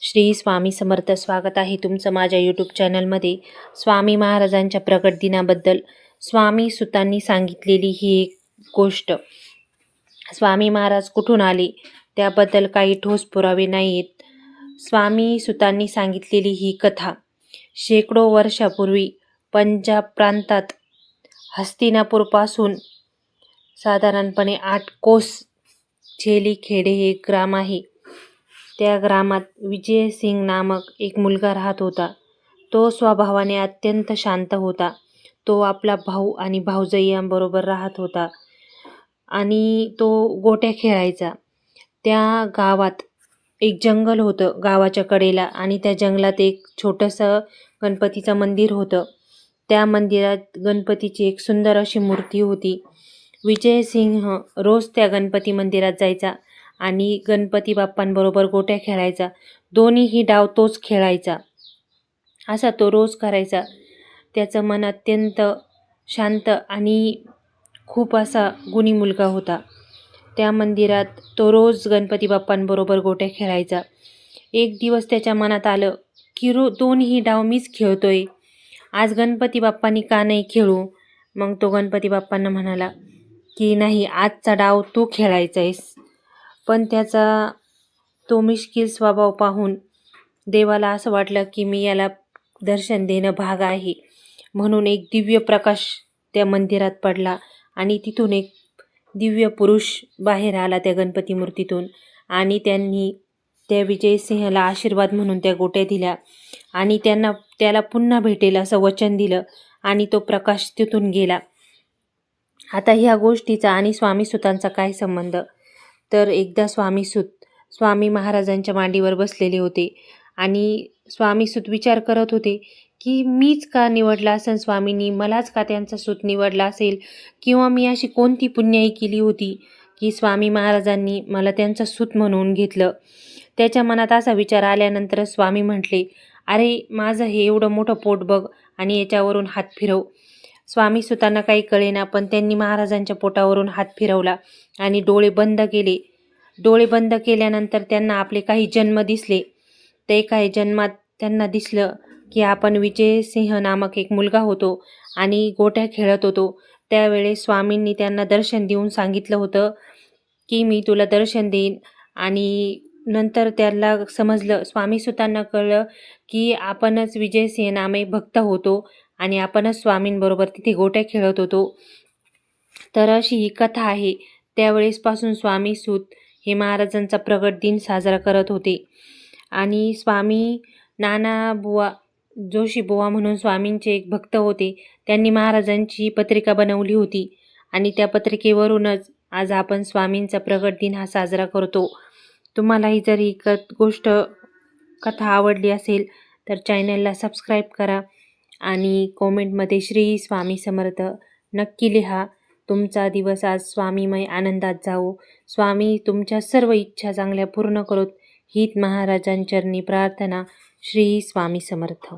श्री स्वामी समर्थ. स्वागत आहे तुमचं माझ्या यूट्यूब चॅनलमध्ये. स्वामी महाराजांच्या प्रकट दिनाबद्दल स्वामी सुतांनी सांगितलेली ही एक गोष्ट. स्वामी महाराज कुठून आले त्याबद्दल काही ठोस पुरावे नाही आहेत. स्वामी सुतांनी सांगितलेली ही कथा शेकडो वर्षापूर्वी पंजाब प्रांतात हस्तिनापूरपासून साधारणपणे 8 कोस झेली खेडे हे ग्राम आहे. त्या ग्रामात विजयसिंग नामक एक मुलगा राहत होता. तो स्वभावाने अत्यंत शांत होता. तो आपला भाऊ आणि भाऊजाई यांबरोबर राहत होता आणि तो गोट्या खेळायचा. त्या गावात एक जंगल होतं गावाच्या कडेला आणि त्या जंगलात एक छोटंसं गणपतीचं मंदिर होतं. त्या मंदिरात गणपतीची एक सुंदर अशी मूर्ती होती. विजयसिंह रोज त्या गणपती मंदिरात जायचा आणि गणपती बाप्पांबरोबर गोट्या खेळायचा. दोन्हीही डाव तोच खेळायचा. असा तो रोज करायचा. त्याचं मन अत्यंत शांत आणि खूप असा गुणी मुलगा होता. त्या मंदिरात तो रोज गणपती बाप्पांबरोबर गोट्या खेळायचा. एक दिवस त्याच्या मनात आलं की दोन्ही डाव मीच खेळतोय, आज गणपती बाप्पांनी का नाही खेळू. मग तो गणपती बाप्पांना म्हणाला की नाही, आजचा डाव तू खेळायचा आहेस. पण त्याचा तो मिश्किल स्वभाव पाहून देवाला असं वाटलं की मी याला दर्शन देणं भाग आहे. म्हणून एक दिव्य प्रकाश त्या मंदिरात पडला आणि तिथून एक दिव्य पुरुष बाहेर आला त्या गणपती मूर्तीतून आणि त्यांनी त्या विजयसिंहाला आशीर्वाद म्हणून त्या गोट्या दिल्या आणि त्याला पुन्हा भेटेल असं वचन दिलं आणि तो प्रकाश तिथून गेला. आता ह्या गोष्टीचा आणि स्वामी सुतांचा काय संबंध? तर एकदा स्वामी महाराजांच्या मांडीवर बसलेले होते आणि स्वामी सूत विचार करत होते की मीच का निवडला असेल, स्वामींनी मलाच का त्यांचा सूत निवडला असेल, किंवा मी अशी कोणती पुण्याई केली होती की स्वामी महाराजांनी मला त्यांचा सूत म्हणून घेतलं. त्याच्या मनात असा विचार आल्यानंतर स्वामी म्हटले, अरे माझं हे एवढं मोठं पोट बघ आणि याच्यावरून हात फिरव. स्वामी सुतांना काही कळेना, पण त्यांनी महाराजांच्या पोटावरून हात फिरवला आणि डोळे बंद केले. डोळे बंद केल्यानंतर त्यांना आपले काही जन्म दिसले. ते काही जन्मात त्यांना दिसलं की आपण विजयसिंह नामक एक मुलगा होतो आणि गोट्या खेळत होतो. त्यावेळेस स्वामींनी त्यांना दर्शन देऊन सांगितलं होतं की मी तुला दर्शन देईन. आणि नंतर त्याला समजलं, स्वामी सुतांना कळलं की आपणच विजयसिंह नामे भक्त होतो आणि आपणच स्वामींबरोबर तिथे गोट्या खेळत होतो. तर अशी ही कथा आहे. त्यावेळेसपासून स्वामी सूत हे महाराजांचा प्रगट दिन साजरा करत होते. आणि स्वामी नाना बुवा जोशी बुवा म्हणून स्वामींचे एक भक्त होते. त्यांनी महाराजांची पत्रिका बनवली होती आणि त्या पत्रिकेवरूनच आज आपण स्वामींचा प्रगट दिन हा साजरा करतो. तुम्हालाही जर ही कथा आवडली असेल तर चॅनलला सबस्क्राईब करा आणि कॉमेंटमध्ये श्री स्वामी समर्थ नक्की लिहा. तुमचा दिवस आज स्वामीमय आनंदात जावो. स्वामी तुमच्या सर्व इच्छा चांगल्या पूर्ण करोत हीच महाराजांचरणी प्रार्थना. श्री स्वामी समर्थ.